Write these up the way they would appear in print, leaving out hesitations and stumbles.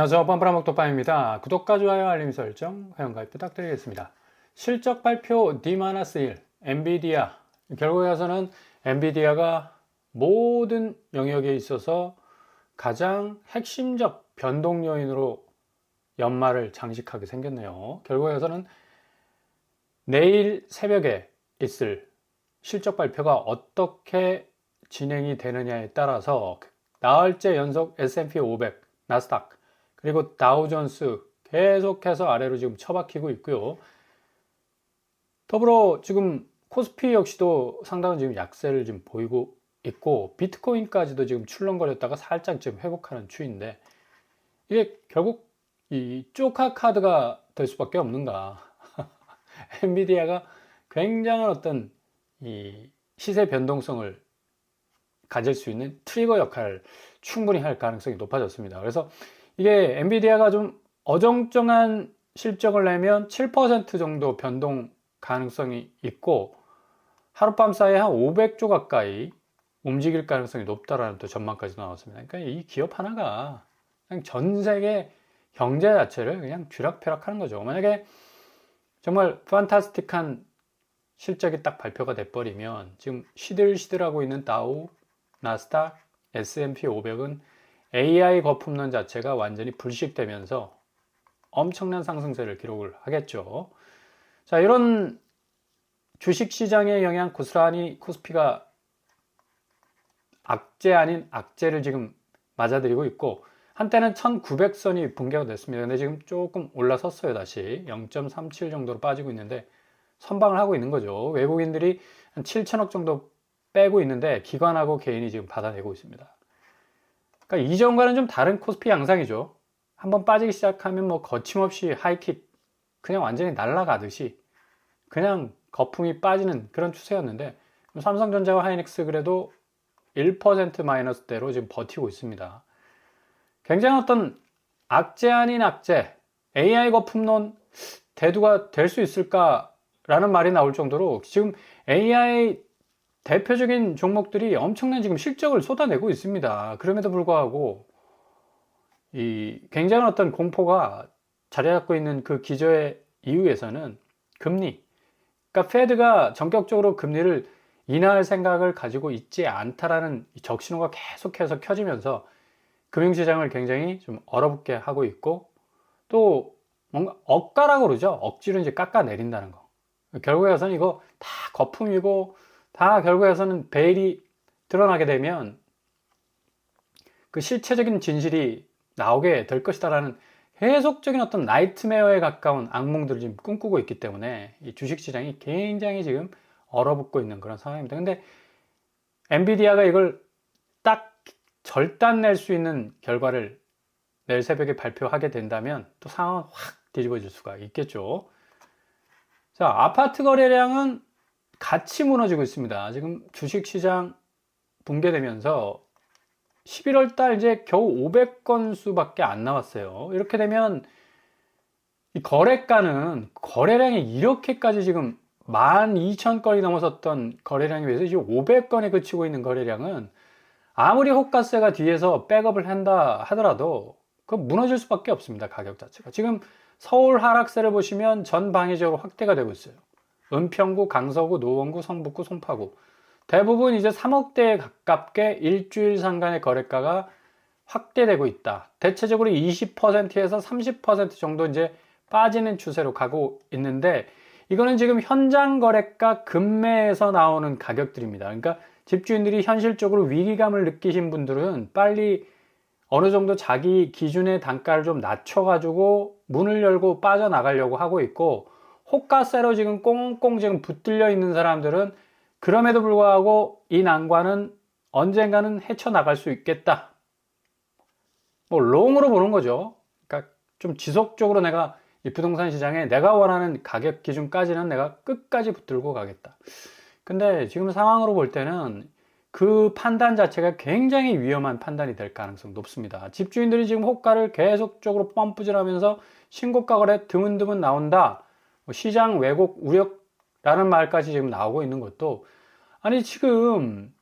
안녕하세요. 뻔뻔한목독방입니다. 구독과 좋아요, 알림 설정, 회원가입 부탁드리겠습니다. 실적 발표 D-1, 엔비디아. 결국에 가서는 엔비디아가 모든 영역에 있어서 가장 핵심적 변동 요인으로 연말을 장식하게 생겼네요. 결국에 가서는 내일 새벽에 있을 실적 발표가 어떻게 진행이 되느냐에 따라서 나흘째 연속 S&P 500, 나스닥, 그리고 다우존스 계속해서 아래로 지금 처박히고 있고요. 더불어 지금 코스피 역시도 상당한 지금 약세를 지금 보이고 있고, 비트코인까지도 지금 출렁거렸다가 살짝 지금 회복하는 추인데, 이게 결국 이 쪼카 카드가 될 수밖에 없는가. 엔비디아가 굉장한 어떤 이 시세 변동성을 가질 수 있는 트리거 역할을 충분히 할 가능성이 높아졌습니다. 그래서 이게 엔비디아가 좀 어정쩡한 실적을 내면 7% 정도 변동 가능성이 있고, 하룻밤 사이에 한 500조 가까이 움직일 가능성이 높다라는 또 전망까지 나왔습니다. 그러니까 이 기업 하나가 그냥 전 세계 경제 자체를 그냥 쥐락펴락하는 거죠. 만약에 정말 판타스틱한 실적이 딱 발표가 돼버리면 지금 시들시들하고 있는 다우, 나스닥, S&P 500은 AI 거품론 자체가 완전히 불식되면서 엄청난 상승세를 기록을 하겠죠. 자, 이런 주식시장의 영향 고스란히 코스피가 악재 아닌 악재를 지금 맞아들이고 있고, 한때는 1900선이 붕괴가 됐습니다. 근데 지금 조금 올라섰어요. 다시 0.37 정도로 빠지고 있는데 선방을 하고 있는 거죠. 외국인들이 한 7천억 정도 빼고 있는데 기관하고 개인이 지금 받아내고 있습니다. 그러니까 이전과는 좀 다른 코스피 양상이죠. 한번 빠지기 시작하면 뭐 거침없이 하이킥, 그냥 완전히 날아가듯이 그냥 거품이 빠지는 그런 추세였는데, 삼성전자와 하이닉스 그래도 1% 마이너스대로 지금 버티고 있습니다. 굉장히 어떤 악재 아닌 악재, AI 거품론 대두가 될 수 있을까라는 말이 나올 정도로 지금 AI 대표적인 종목들이 엄청난 지금 실적을 쏟아내고 있습니다. 그럼에도 불구하고 이 굉장한 어떤 공포가 자리 잡고 있는 그 기저의 이유에서는 금리, 그러니까 페드가 전격적으로 금리를 인하할 생각을 가지고 있지 않다라는 적신호가 계속해서 켜지면서 금융시장을 굉장히 좀 얼어붙게 하고 있고, 또 뭔가 억가라고 그러죠. 억지로 이제 깎아내린다는 거. 결국에서는 이거 다 거품이고, 다 결국에서는 베일이 드러나게 되면 그 실체적인 진실이 나오게 될 것이다라는 계속적인 어떤 나이트메어에 가까운 악몽들을 지금 꿈꾸고 있기 때문에 이 주식시장이 굉장히 지금 얼어붙고 있는 그런 상황입니다. 근데 엔비디아가 이걸 딱 절단낼 수 있는 결과를 내일 새벽에 발표하게 된다면 또 상황은 확 뒤집어질 수가 있겠죠. 자, 아파트 거래량은 같이 무너지고 있습니다. 지금 주식시장 붕괴되면서 11월 달 이제 겨우 500건 수밖에 안 나왔어요. 이렇게 되면 이 거래가는 거래량이 이렇게까지 지금 12,000건이 넘어섰던 거래량에 비해서 지금 500건에 그치고 있는 거래량은 아무리 호가세가 뒤에서 백업을 한다 하더라도 그 무너질 수밖에 없습니다. 가격 자체가. 지금 서울 하락세를 보시면 전방위적으로 확대가 되고 있어요. 은평구, 강서구, 노원구, 성북구, 송파구 대부분 이제 3억대에 가깝게 일주일 상간의 거래가가 확대되고 있다. 대체적으로 20%에서 30% 정도 이제 빠지는 추세로 가고 있는데, 이거는 지금 현장 거래가 급매에서 나오는 가격들입니다. 그러니까 집주인들이 현실적으로 위기감을 느끼신 분들은 빨리 어느 정도 자기 기준의 단가를 좀 낮춰가지고 문을 열고 빠져나가려고 하고 있고, 호가세로 지금 꽁꽁 지금 붙들려 있는 사람들은 그럼에도 불구하고 이 난관은 언젠가는 헤쳐나갈 수 있겠다. 뭐 롱으로 보는 거죠. 그러니까 좀 지속적으로 내가 이 부동산 시장에 내가 원하는 가격 기준까지는 내가 끝까지 붙들고 가겠다. 근데 지금 상황으로 볼 때는 그 판단 자체가 굉장히 위험한 판단이 될 가능성이 높습니다. 집주인들이 지금 호가를 계속적으로 펌프질하면서 신고가 거래 드문드문 나온다. 시장 왜곡 우려라는 말까지 지금 나오고 있는 것도, 아니 지금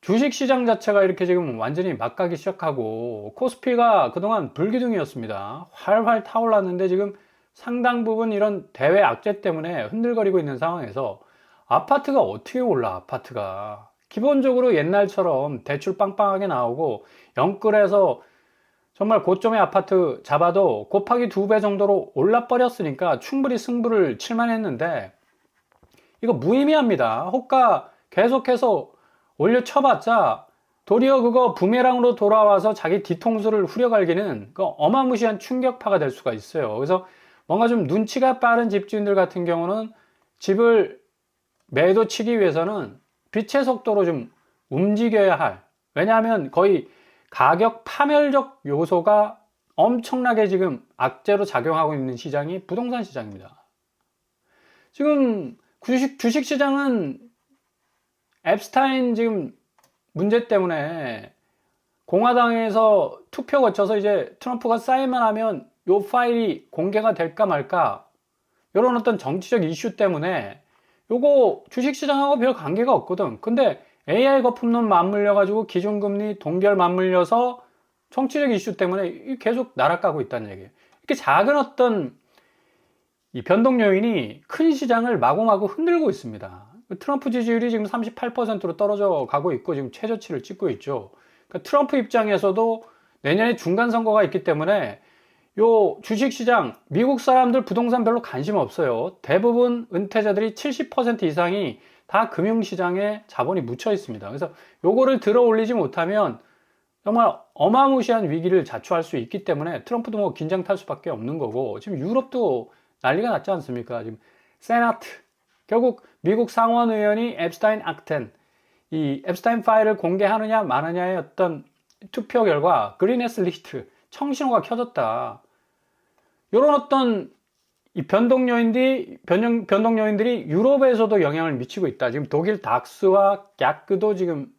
주식시장 자체가 이렇게 지금 완전히 막가기 시작하고 코스피가 그동안 불기둥이었습니다. 활활 타올랐는데 지금 상당 부분 이런 대외 악재 때문에 흔들거리고 있는 상황에서 아파트가 어떻게 올라, 아파트가. 기본적으로 옛날처럼 대출 빵빵하게 나오고 영끌에서 정말 고점의 아파트 잡아도 곱하기 2배 정도로 올라버렸으니까 충분히 승부를 칠만 했는데 이거 무의미합니다. 호가 계속해서 올려쳐봤자 도리어 그거 부메랑으로 돌아와서 자기 뒤통수를 후려갈기는 그 어마무시한 충격파가 될 수가 있어요. 그래서 뭔가 좀 눈치가 빠른 집주인들 같은 경우는 집을 매도 치기 위해서는 빛의 속도로 좀 움직여야 할, 왜냐하면 거의 가격 파멸적 요소가 엄청나게 지금 악재로 작용하고 있는 시장이 부동산 시장입니다. 지금 주식 시장은 앱스타인 지금 문제 때문에 공화당에서 투표 거쳐서 이제 트럼프가 사인만 하면 요 파일이 공개가 될까 말까, 이런 어떤 정치적 이슈 때문에 요거 주식시장하고 별 관계가 없거든. 근데 AI 거품론 맞물려 가지고 기준금리 동결 맞물려서 정치적 이슈 때문에 계속 날아가고 있다는 얘기예요. 이렇게 작은 어떤 이 변동 요인이 큰 시장을 마구마구 흔들고 있습니다. 트럼프 지지율이 지금 38%로 떨어져 가고 있고 지금 최저치를 찍고 있죠. 그러니까 트럼프 입장에서도 내년에 중간 선거가 있기 때문에 요 주식시장, 미국 사람들 부동산 별로 관심 없어요. 대부분 은퇴자들이 70% 이상이 다 금융시장에 자본이 묻혀 있습니다. 그래서 요거를 들어 올리지 못하면 정말 어마무시한 위기를 자초할 수 있기 때문에 트럼프도 뭐 긴장 탈 수밖에 없는 거고, 지금 유럽도 난리가 났지 않습니까? 지금 세나트, 결국 미국 상원의원이 앱스타인 악텐, 이 앱스타인 파일을 공개하느냐 마느냐의 어떤 투표 결과 그린에스 리스트 청신호가 켜졌다. 이런 어떤 이 변동 요인들이 유럽에서도 영향을 미치고 있다. 지금 독일 닥스와 갸크도 지금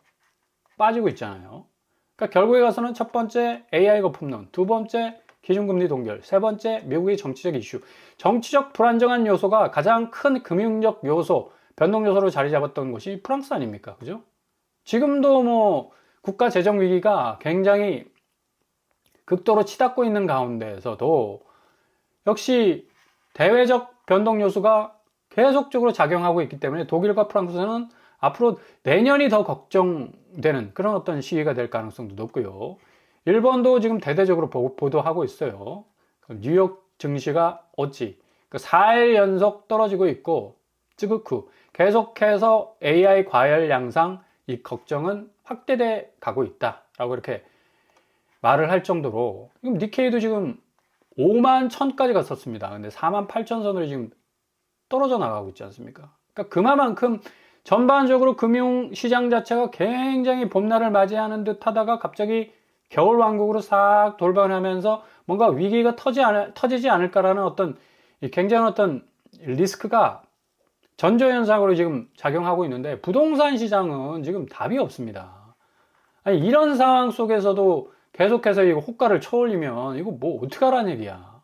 빠지고 있잖아요. 그러니까 결국에 가서는 첫 번째 AI 거품론, 두 번째 기준금리 동결, 세 번째 미국의 정치적 이슈. 정치적 불안정한 요소가 가장 큰 금융적 요소, 변동 요소로 자리 잡았던 곳이 프랑스 아닙니까? 그죠? 지금도 뭐 국가 재정 위기가 굉장히 극도로 치닫고 있는 가운데에서도 역시 대외적 변동 요소가 계속적으로 작용하고 있기 때문에 독일과 프랑스는 앞으로 내년이 더 걱정되는 그런 어떤 시기가 될 가능성도 높고요. 일본도 지금 대대적으로 보도하고 있어요. 뉴욕 증시가 어찌 4일 연속 떨어지고 있고, 쯔그쿠 계속해서 AI 과열 양상, 이 걱정은 확대돼 가고 있다라고 이렇게 말을 할 정도로, 지금 니케이도 지금 5만 1000까지 갔었습니다. 근데 4만 8천 선으로 지금 떨어져 나가고 있지 않습니까? 그러니까 그만큼 전반적으로 금융시장 자체가 굉장히 봄날을 맞이하는 듯 하다가 갑자기 겨울왕국으로 싹 돌변하면서 뭔가 위기가 터지지 않을까라는 어떤 굉장한 어떤 리스크가 전조현상으로 지금 작용하고 있는데, 부동산 시장은 지금 답이 없습니다. 아니, 이런 상황 속에서도 계속해서 이거 호가를 쳐올리면 이거 뭐 어떡하라는 얘기야.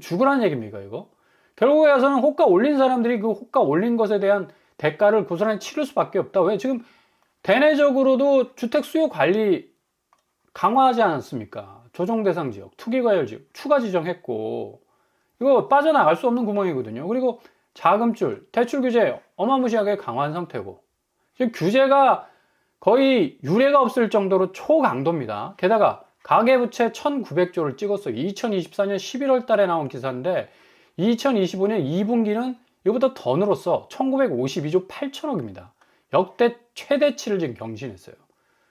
죽으라는 얘기입니까, 이거? 결국에 와서는 호가 올린 사람들이 그 호가 올린 것에 대한 대가를 고스란히 치를 수밖에 없다. 왜? 지금 대내적으로도 주택 수요 관리 강화하지 않았습니까? 조정 대상 지역, 투기 과열 지역 추가 지정했고, 이거 빠져나갈 수 없는 구멍이거든요. 그리고 자금줄, 대출 규제 어마무시하게 강화한 상태고, 지금 규제가 거의 유례가 없을 정도로 초강도입니다. 게다가 가계부채 1900조를 찍었어요. 2024년 11월 달에 나온 기사인데 2025년 2분기는 이보다 더 늘었어. 1952조 8천억입니다. 역대 최대치를 지금 경신했어요.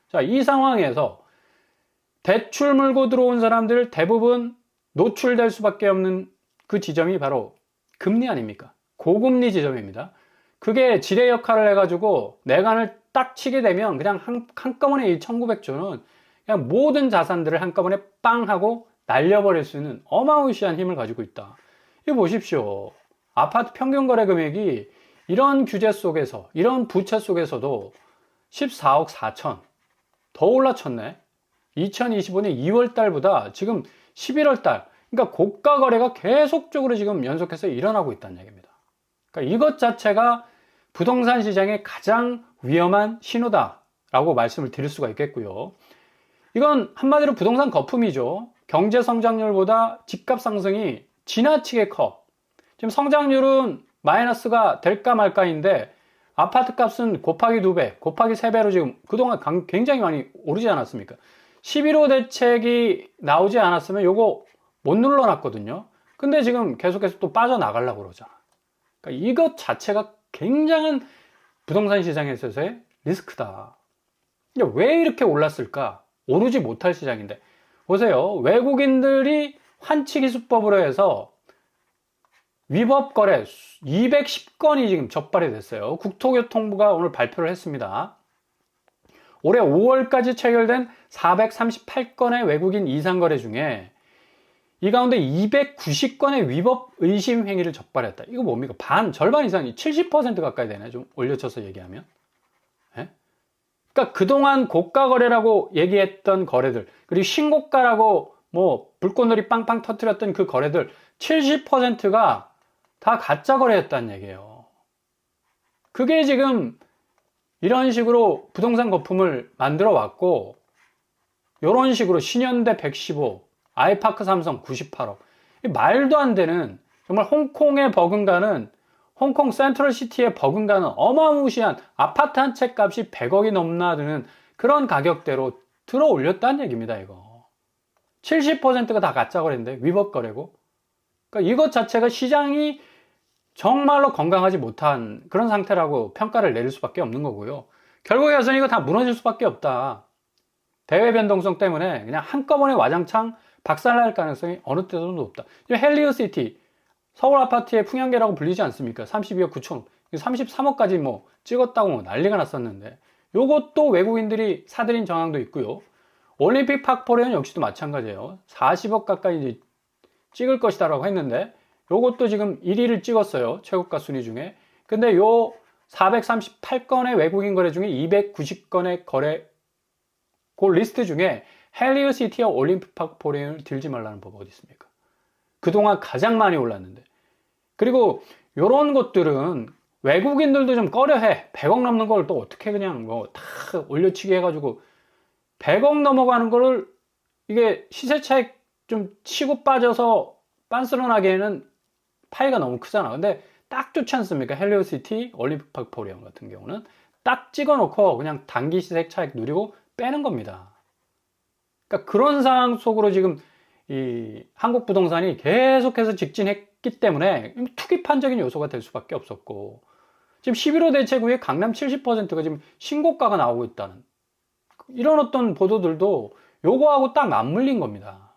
자, 이 상황에서 대출 물고 들어온 사람들 대부분 노출될 수밖에 없는 그 지점이 바로 금리 아닙니까? 고금리 지점입니다. 그게 지뢰 역할을 해가지고 내관을 딱 치게 되면 그냥 한꺼번에 이 1900조는 그냥 모든 자산들을 한꺼번에 빵 하고 날려버릴 수 있는 어마무시한 힘을 가지고 있다. 이거 보십시오. 아파트 평균 거래 금액이 이런 규제 속에서, 이런 부채 속에서도 14억 4천 더 올라쳤네. 2025년 2월 달보다 지금 11월 달, 그러니까 고가 거래가 계속적으로 지금 연속해서 일어나고 있다는 얘기입니다. 그러니까 이것 자체가 부동산 시장의 가장 위험한 신호다 라고 말씀을 드릴 수가 있겠고요. 이건 한마디로 부동산 거품이죠. 경제 성장률보다 집값 상승이 지나치게 커. 지금 성장률은 마이너스가 될까 말까인데 아파트 값은 곱하기 2배, 곱하기 3배로 지금 그동안 굉장히 많이 오르지 않았습니까? 11호 대책이 나오지 않았으면 요거 못 눌러놨거든요. 근데 지금 계속해서 또 빠져나가려고 그러잖아. 그러니까 이것 자체가 굉장한 부동산 시장에 있어서의 리스크다. 왜 이렇게 올랐을까? 오르지 못할 시장인데. 보세요. 외국인들이 환치기수법으로 해서 위법 거래 210건이 지금 적발이 됐어요. 국토교통부가 오늘 발표를 했습니다. 올해 5월까지 체결된 438건의 외국인 이상 거래 중에 이 가운데 290건의 위법 의심 행위를 적발했다. 이거 뭡니까? 절반 이상이 70% 가까이 되네. 좀 올려쳐서 얘기하면. 예? 그러니까 그동안 고가 거래라고 얘기했던 거래들, 그리고 신고가라고 뭐 불꽃놀이 빵빵 터뜨렸던 그 거래들 70%가 다 가짜 거래였다는 얘기예요. 그게 지금 이런 식으로 부동산 거품을 만들어 왔고, 이런 식으로 신현대 115, 아이파크 삼성 98억. 말도 안 되는, 정말 홍콩에 버금가는, 홍콩 센트럴시티에 버금가는 어마무시한 아파트 한 채 값이 100억이 넘나 드는 그런 가격대로 들어 올렸다는 얘기입니다, 이거. 70%가 다 가짜 거래인데, 위법 거래고. 그러니까 이것 자체가 시장이 정말로 건강하지 못한 그런 상태라고 평가를 내릴 수밖에 없는 거고요. 결국에 가서는 이거 다 무너질 수밖에 없다. 대외 변동성 때문에 그냥 한꺼번에 와장창 박살날 가능성이 어느 때도 높다. 헬리오시티, 서울 아파트의 풍향계라고 불리지 않습니까? 32억 9천억, 33억까지 뭐 찍었다고 뭐 난리가 났었는데, 요것도 외국인들이 사들인 정황도 있고요. 올림픽 파크포레온 역시도 마찬가지예요. 40억 가까이 이제 찍을 것이다라고 했는데, 요것도 지금 1위를 찍었어요. 최고가 순위 중에. 근데 요 438건의 외국인 거래 중에 290건의 거래, 그 리스트 중에 헬리오시티와 올림픽 파크포레온을 들지 말라는 법 어디 있습니까? 그동안 가장 많이 올랐는데. 그리고 요런 것들은 외국인들도 좀 꺼려해. 100억 넘는 걸 또 어떻게 그냥 뭐 다 올려치기 해가지고 100억 넘어가는 거를 이게 시세 차익 좀 치고 빠져서 빤스런하기에는 파이가 너무 크잖아. 근데 딱 좋지 않습니까? 헬리오시티, 올림픽 파크포레온 같은 경우는 딱 찍어놓고 그냥 단기 시세 차익 누리고 빼는 겁니다. 그러니까 그런 상황 속으로 지금 이 한국 부동산이 계속해서 직진했기 때문에 투기판적인 요소가 될 수밖에 없었고, 지금 11호 대책 후에 강남 70%가 지금 신고가가 나오고 있다는 이런 어떤 보도들도 요거하고 딱 맞물린 겁니다.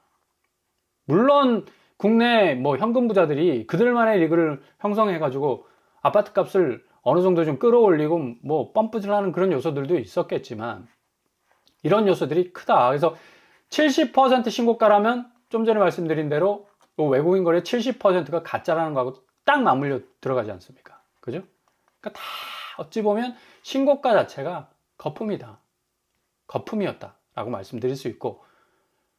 물론 국내 뭐 현금 부자들이 그들만의 리그를 형성해가지고 아파트 값을 어느 정도 좀 끌어올리고 뭐 펌프질하는 그런 요소들도 있었겠지만, 이런 요소들이 크다. 그래서 70% 신고가라면 좀 전에 말씀드린 대로 외국인 거래 70%가 가짜라는 거하고 딱 맞물려 들어가지 않습니까? 그죠? 그러니까 다 어찌 보면 신고가 자체가 거품이다. 거품이었다라고 말씀드릴 수 있고,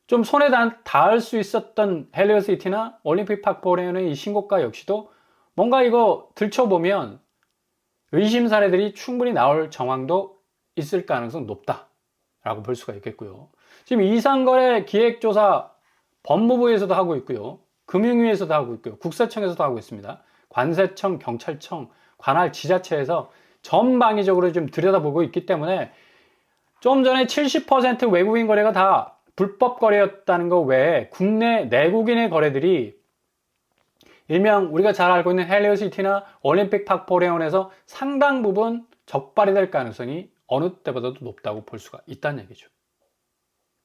좀 손에 닿을 수 있었던 헬리오시티나 올림픽 파크포레온의 이 신고가 역시도 뭔가 이거 들춰보면 의심 사례들이 충분히 나올 정황도 있을 가능성 높다라고 볼 수가 있겠고요. 지금 이상거래 기획조사 법무부에서도 하고 있고요. 금융위에서도 하고 있고요. 국세청에서도 하고 있습니다. 관세청, 경찰청, 관할 지자체에서 전방위적으로 좀 들여다보고 있기 때문에, 좀 전에 70% 외국인 거래가 다 불법 거래였다는 거 외에 국내 내국인의 거래들이 일명 우리가 잘 알고 있는 헬리오시티나 올림픽 파크포레온에서 상당 부분 적발이 될 가능성이 어느 때보다도 높다고 볼 수가 있다는 얘기죠.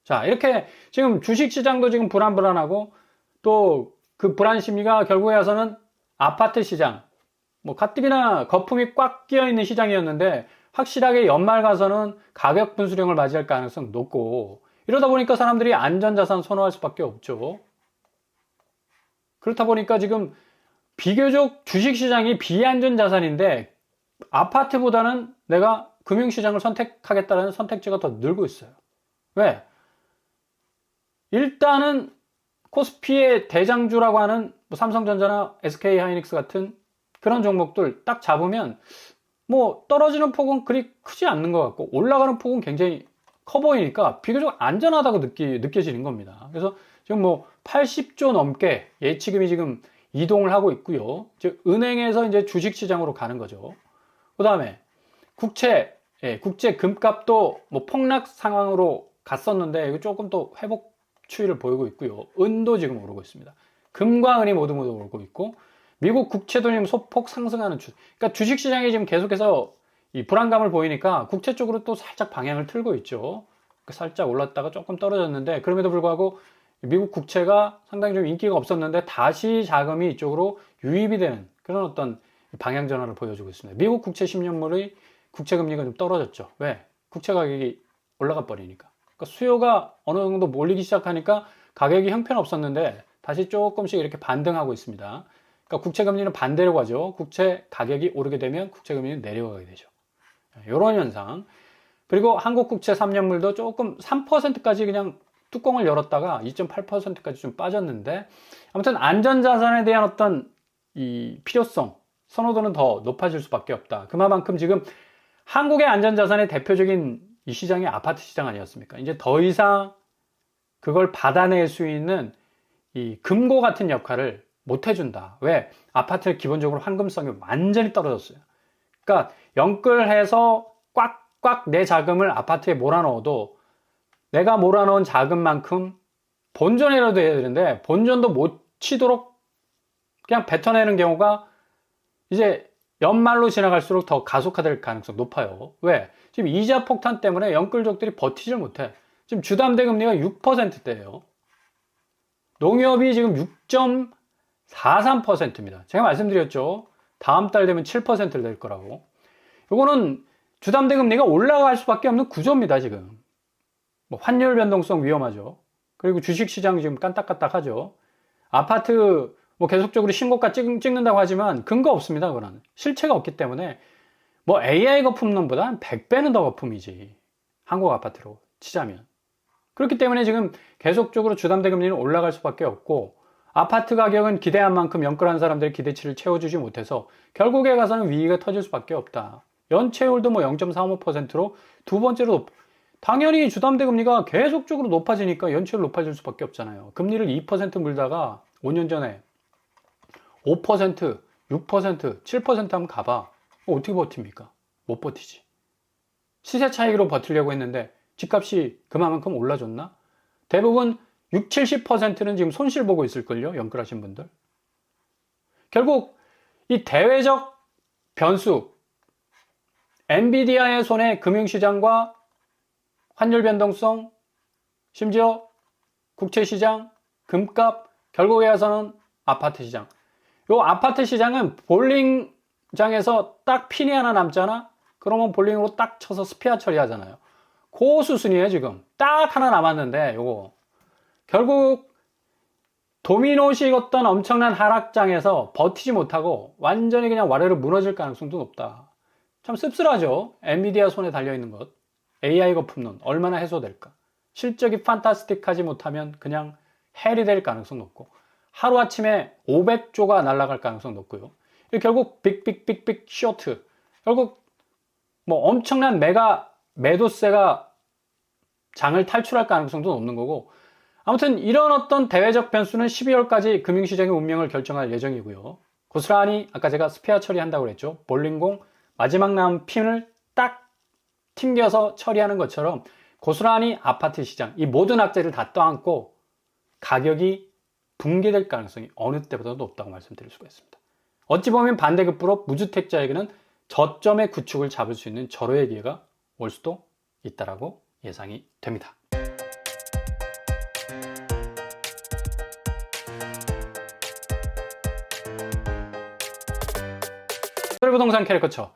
자, 이렇게 지금 주식시장도 지금 불안불안하고, 또 그 불안 심리가 결국에 와서는 아파트 시장, 뭐 가뜩이나 거품이 꽉 끼어 있는 시장이었는데 확실하게 연말 가서는 가격 분수령을 맞이할 가능성 높고, 이러다 보니까 사람들이 안전자산 선호할 수밖에 없죠. 그렇다 보니까 지금 비교적 주식시장이 비안전자산인데 아파트보다는 내가 금융시장을 선택하겠다는 선택지가 더 늘고 있어요. 왜? 일단은 코스피의 대장주라고 하는 뭐 삼성전자나 SK하이닉스 같은 그런 종목들 딱 잡으면 뭐 떨어지는 폭은 그리 크지 않는 것 같고 올라가는 폭은 굉장히 커 보이니까 비교적 안전하다고 느껴지는 겁니다. 그래서 지금 뭐 80조 넘게 예치금이 지금 이동을 하고 있고요. 즉 은행에서 이제 주식시장으로 가는 거죠. 그 다음에 국채, 국채 금값도 뭐 폭락 상황으로 갔었는데 이거 조금 또 회복 추이를 보이고 있고요. 은도 지금 오르고 있습니다. 금과 은이 모두 오르고 있고 미국 국채도 지금 소폭 상승하는 추세. 그러니까 주식시장이 지금 계속해서 이 불안감을 보이니까 국채 쪽으로 또 살짝 방향을 틀고 있죠. 살짝 올랐다가 조금 떨어졌는데 그럼에도 불구하고 미국 국채가 상당히 좀 인기가 없었는데 다시 자금이 이쪽으로 유입이 되는 그런 어떤 방향 전환을 보여주고 있습니다. 미국 국채 10년물의 국채 금리가 좀 떨어졌죠. 왜? 국채 가격이 올라가 버리니까. 그러니까 수요가 어느 정도 몰리기 시작하니까 가격이 형편없었는데 다시 조금씩 이렇게 반등하고 있습니다. 그러니까 국채 금리는 반대로 가죠. 국채 가격이 오르게 되면 국채 금리는 내려가게 되죠. 이런 현상. 그리고 한국 국채 3년물도 조금 3%까지 그냥 뚜껑을 열었다가 2.8%까지 좀 빠졌는데 아무튼 안전자산에 대한 어떤 이 필요성, 선호도는 더 높아질 수밖에 없다. 그만큼 지금 한국의 안전자산의 대표적인 이 시장이 아파트 시장 아니었습니까? 이제 더 이상 그걸 받아낼 수 있는 이 금고 같은 역할을 못 해준다. 왜? 아파트는 기본적으로 환금성이 완전히 떨어졌어요. 그러니까 연끌해서 꽉꽉 내 자금을 아파트에 몰아넣어도 내가 몰아넣은 자금만큼 본전이라도 해야 되는데 본전도 못 치도록 그냥 뱉어내는 경우가 이제 연말로 지나갈수록 더 가속화될 가능성이 높아요. 왜? 지금 이자 폭탄 때문에 연끌족들이 버티질 못해. 지금 주담대 금리가 6%대예요. 농협이 지금 6.43%입니다. 제가 말씀드렸죠. 다음 달 되면 7%를 될 거라고. 이거는 주담대 금리가 올라갈 수밖에 없는 구조입니다, 지금. 뭐 환율 변동성 위험하죠. 그리고 주식시장 지금 깐딱깐딱하죠. 아파트 뭐 계속적으로 신고가 찍는다고 하지만 근거 없습니다. 그거는 실체가 없기 때문에 뭐 AI 거품론보다 한 100배는 더 거품이지. 한국 아파트로 치자면. 그렇기 때문에 지금 계속적으로 주담대 금리는 올라갈 수밖에 없고 아파트 가격은 기대한 만큼 연끌한 사람들의 기대치를 채워주지 못해서 결국에 가서는 위기가 터질 수밖에 없다. 연체율도 뭐 0.35%로 두 번째로 당연히 주담대 금리가 계속적으로 높아지니까 연체율 높아질 수밖에 없잖아요. 금리를 2% 물다가 5년 전에 5%, 6%, 7% 하면 가봐. 어떻게 버팁니까? 못 버티지. 시세 차익으로 버티려고 했는데 집값이 그만큼 올라줬나? 대부분 60, 70%는 지금 손실 보고 있을걸요? 연끌하신 분들. 결국 이 대외적 변수, 엔비디아의 손에 금융시장과 환율 변동성, 심지어 국채시장, 금값, 결국에 가서는 아파트 시장. 요 아파트 시장은 볼링장에서 딱 핀이 하나 남잖아? 그러면 볼링으로 딱 쳐서 스피어 처리하잖아요. 그 수순이에요, 지금. 딱 하나 남았는데, 요거. 결국 도미노식 어떤 엄청난 하락장에서 버티지 못하고 완전히 그냥 와르르 무너질 가능성도 높다. 참 씁쓸하죠? 엔비디아 손에 달려있는 것. AI 거품론 얼마나 해소될까? 실적이 판타스틱하지 못하면 그냥 헬이 될 가능성 높고 하루아침에 500조가 날아갈 가능성 높고요. 결국 빅빅빅빅 쇼트. 결국 뭐 엄청난 메가 매도세가 장을 탈출할 가능성도 높는 거고 아무튼 이런 어떤 대외적 변수는 12월까지 금융시장의 운명을 결정할 예정이고요. 고스란히 아까 제가 스페어 처리한다고 그랬죠. 볼링공 마지막 남은 핀을 딱 튕겨서 처리하는 것처럼 고스란히 아파트 시장 이 모든 악재를 다 떠안고 가격이 붕괴될 가능성이 어느 때보다 높다고 말씀드릴 수가 있습니다. 어찌 보면 반대급부로 무주택자에게는 저점의 구축을 잡을 수 있는 절호의 기회가 올 수도 있다라고 예상이 됩니다. 부동산 캐리커처.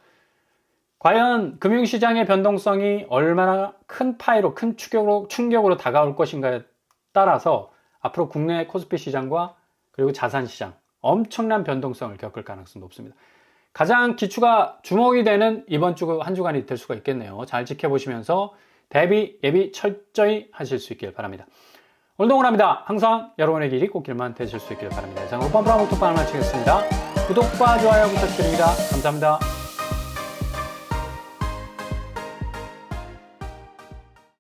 과연 금융시장의 변동성이 얼마나 큰 파이로, 큰 충격으로 다가올 것인가에 따라서 앞으로 국내 코스피 시장과 그리고 자산시장 엄청난 변동성을 겪을 가능성이 높습니다. 가장 기추가 주목이 되는 이번 주 한 주간이 될 수가 있겠네요. 잘 지켜보시면서 대비, 예비 철저히 하실 수 있길 바랍니다. 오늘도 응원합니다. 항상 여러분의 길이 꽃길만 되실 수 있길 바랍니다. 이상으로 뻔뻔한 목톡방을 마치겠습니다. 구독과 좋아요 부탁드립니다. 감사합니다.